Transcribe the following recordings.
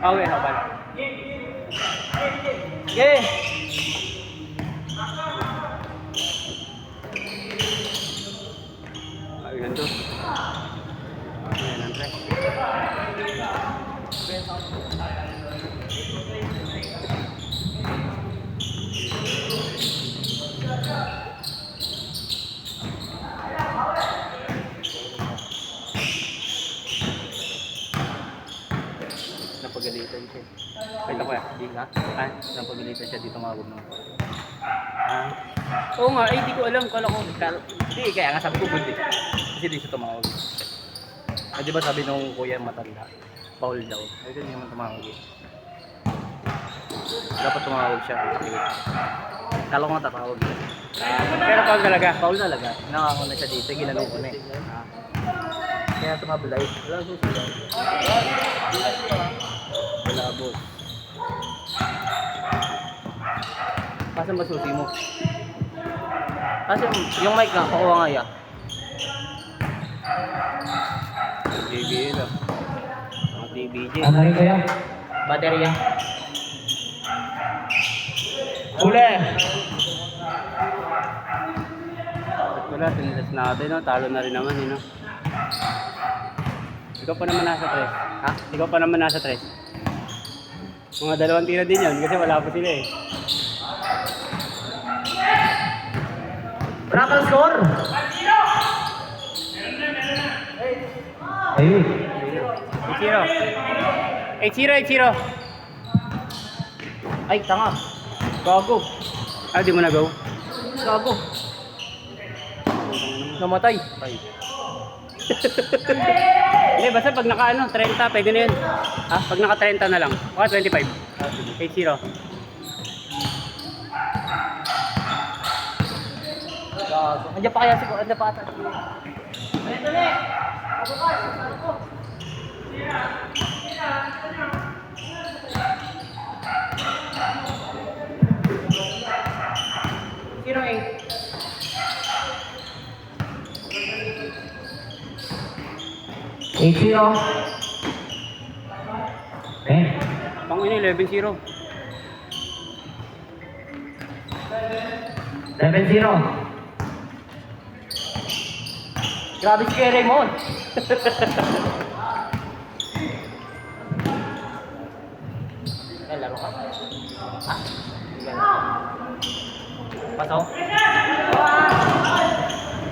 Okay, habal. Okay. Ay, ganito. Ayan, Andre. Napagalitan siya. Wait ako di nga. Napagalitan siya dito mawag mo. Oo nga, di ko alam. Kala ko, hindi, kaya nga sabi ko good eh. Kasi di siya tumawag. Di ba sabi nung kuya matanda, Paul daw. Ay, hindi naman tumawag eh. Dapat tumawag siya. Kala ko nga tatawag eh. Pero Paul talaga, Paul talaga. Nakakuna siya dito, ginanong ko na eh. Kaya tumabalay. Wala susunod. Wala boss. Kasan ba susi mo? Kasi yung mic nga, pakuha nga ya. JBL ah. Ang TBJ. Ano rin kaya? Baterya. Uli! Wala, tinilas natin no? Talo na rin naman no? Ikaw pa naman nasa 3. Ha? Ikaw pa naman nasa 3. Mga dalawang tira din yun kasi wala pa sila eh. Berapa skor? Ayun. 8-0. Ay, tanga. Gago. Di mo na go. Gago. Namatay. Hindi, basta pag naka 30, pwede na yun. Pag naka 30 na lang. O 25. 8-0. Gago. Andiyan pa kaya si ko. Andiyan pa ata. Ito na eh. Ako pa. Ano ko? Sino eh? 8-0. Pang ini 11-0. 7-0. Grabe si Kuya Raymond. Laro ka. Pasaw?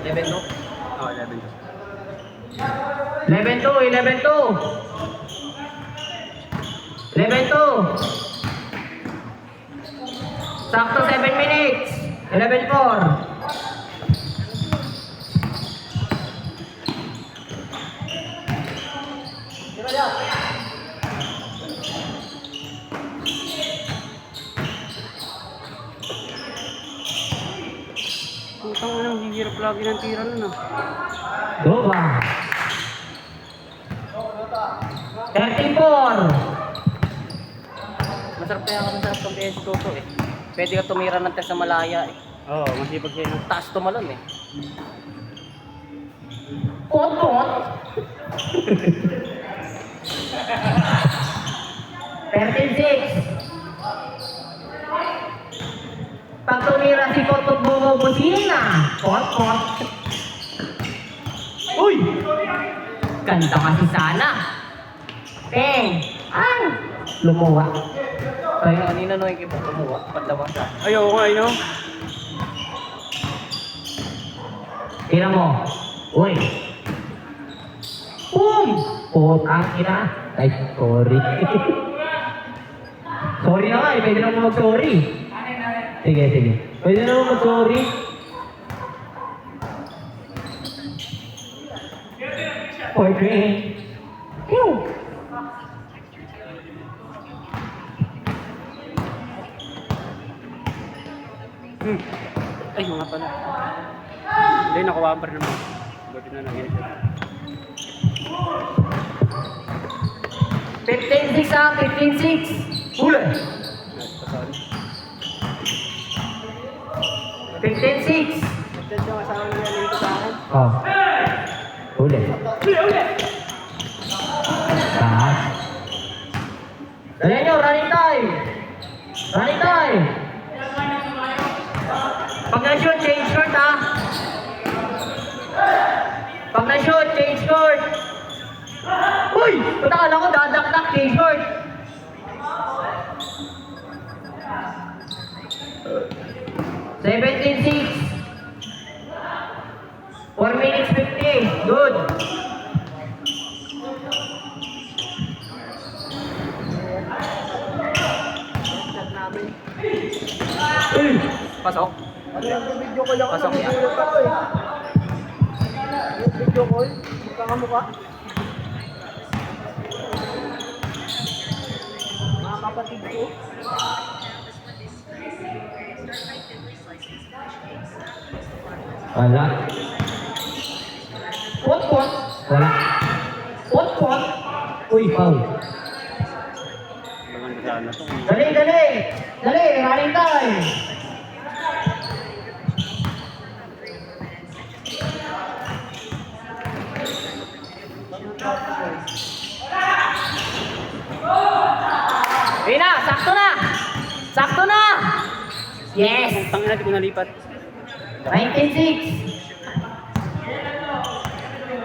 11-2? Oo, 11-2. 11-2. 11-2. Sakto 7 minutes. 11-4. Putang ina, hihirap lagi ng tira nun Doba. 34. Masarap kaya masarap tong PS Toto eh. Pwede ka tumira ng test sa malaya eh. Oo, masipag siya yung taas tumalon eh. Pot. 13-6. Pag tumira si Kotok bumubusina. Pot. Uy! Ganda kasi sana. Ay! Lumuwa. Kaya kanina no yung iba tumuwa. Patlawa siya. Ayaw nga, no? Tira mo. Uy. Boom! Putang ina. Ay, sorry. Sorry na nga eh. Pwede naman mag-sorry. Sige. Pwede naman mag-sorry. Okay. Ew. Ay, mga pala. Hindi, nakuha pa rin naman. Buti na naging siya. 15-6 ah, 15-6. Huli. 15-6. Nagtad yung asawa na yan dito sa akin. Oh. Huli. Taas. Dali nyo, running time! Running time! Pag na-shoot, change court ha! Pag na-shoot, change court! Uy! Punta ka lang ko, dadakdak, change court! 17-6. 4 minutes 50. Good. Pasok. Video ko lang ako. Pasok yan. Nagulat ako eh. Video call. Magkakamukha. Mga kapatid ko. Wala. Pot. Wala. Pot. Uy, foul. Dali. Dali, running time. Ayun na, sakto na! Sakto na! Yes! Tangin natin kung nalipat. 19-6.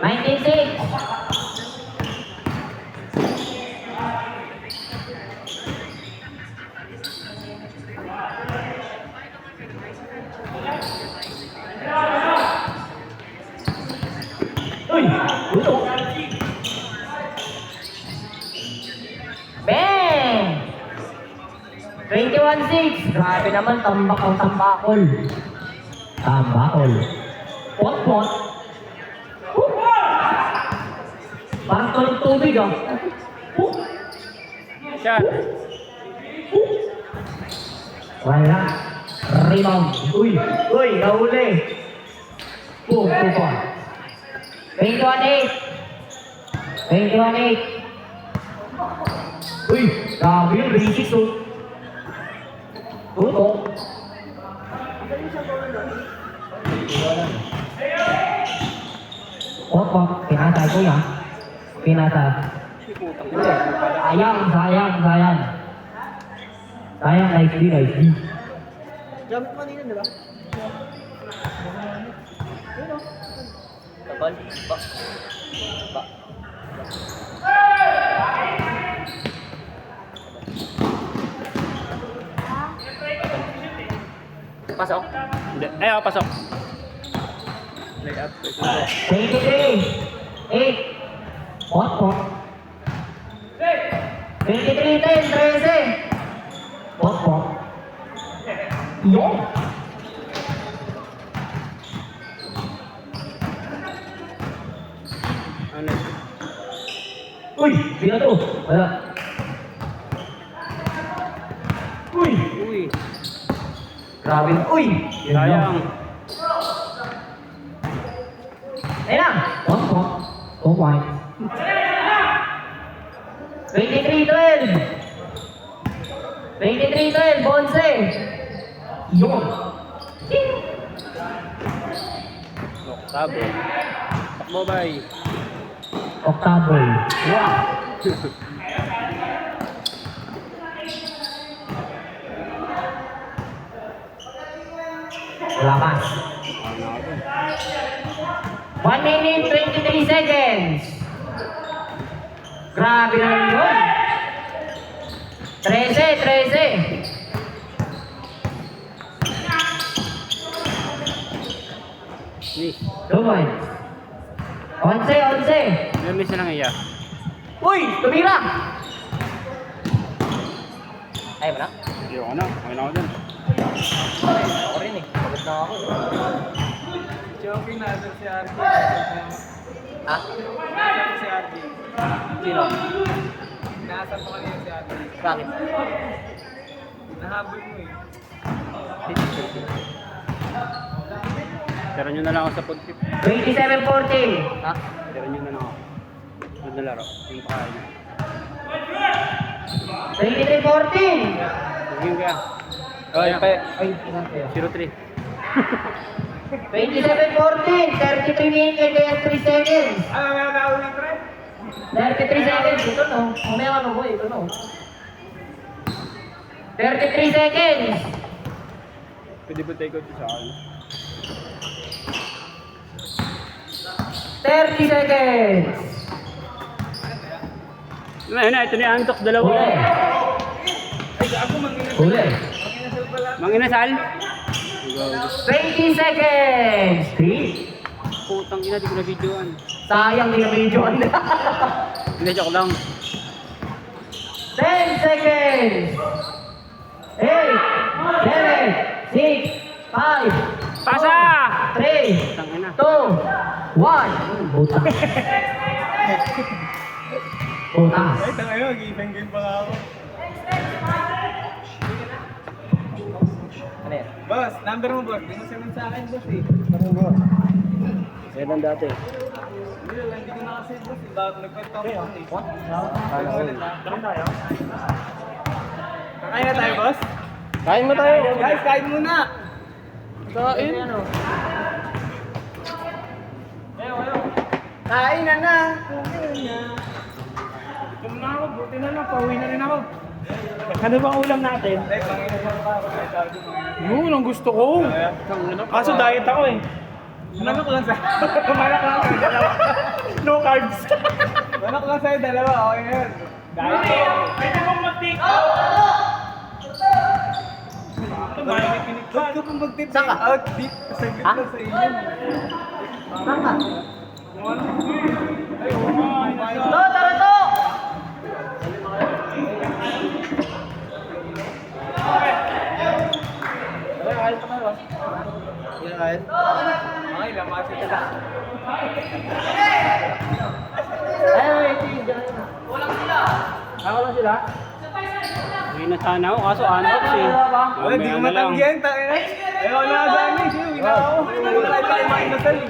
19-6. Uy! Buto! Bang! 21-6. Grabe naman, tambak ang tambakol. Tambakol. Pot. Parang tuloy tubig ah. Shot. Wala. Rebound. Uy, nahuli. Boom. 21-8. Uy, grabe yung Ricis oh. Tutok. Pot, pinatay ko yan. Pinatay. Sayang. Sayang, nice D. Gamit mo kanina, di ba? Tabal. Ba. Pasok. Hindi. Pasok. Layup. 23. 8. Pot. 23-10, 13. Pot. Yo. Ano? Uy, binato. Wala. Uy. Grabe. Uy. Sayang. Ayun na. Pot. 2 points. 23-12. 23-12, Bonse. Yun. Octavo. Takbo, bay. Octavo. Wow. Lakas. 1 minute, 23 seconds. Grabe na yun. 13. Miss. 2 points. 11. Miss na lang iya. Uy, tumira. Ayaw mo na? Hindi ako na. Okay na ako dun. Ako rin eh. Pagod na ako. Joking na doon si RJ. Ha? Si RJ. Sino? Nasaan pa kanina si RJ. Bakit? Nahabol mo eh. Tira nyo na lang ako sa food trip. 27-14. Ha? Tira nyo na lang ako. Food na laro. Yung pakain nyo. 23-14. Tugin kaya. Ay, Ay, tingnan ko yun. 0-3. 27-14. 33 minutes and 3 seconds. Ano nga naulit, pre? 33 seconds. Ito no. Mamaya ano mo, ito no. 33 seconds. Pwede ba take out sa akin? 30 seconds. Ayun na, ito na yung antok, dalawa. Huli. Manginasal? 20 seconds. 3. Putang ina, di ko na-videoan. Sayang din ang video. Hindi, joke lang. 10 seconds. 8, 7, 6, 5, Pasa! 3, Putang ina. 2, 1. Buta. Buta. Tangina, mag-ibang game pa nga ako. Ano yan? Boss, number mo boss. Di mo sabihin sa akin boss eh. Yan ang dati. Hindi ko na kasi boss eh. Bago nagkwento ako eh. Kakain na tayo boss? Kain mo tayo. Guys, kain muna! Kain. Kain na na! Ito na ako, buti na lang. Pauwi na rin ako. Ano bang ulam natin? Ay, pangina na pa ako. Yun, ang gusto ko. Kaso diet ako eh. Manok lang sa'yo. Manok lang sa'yo dalawa. No carbs. Manok lang sa'yo dalawa. Okay na yun. Dahil Pwede mong mag-take out. Ba't ka pong mag-tip Saan ka? out? Deep. Saglit Ha? na sa inyo. Saan ka? Ay, oh my God. To, tara to! Okay lang, makasya ka lang. Ay, wait, dyan. Ako lang sila. Uwi na sana ako, kaso antok eh. Wala, di ko matanggihan. Tayo na. Ayaw na sa amin. Sige, uwi na ako. Wala tayo tayo makindasal eh.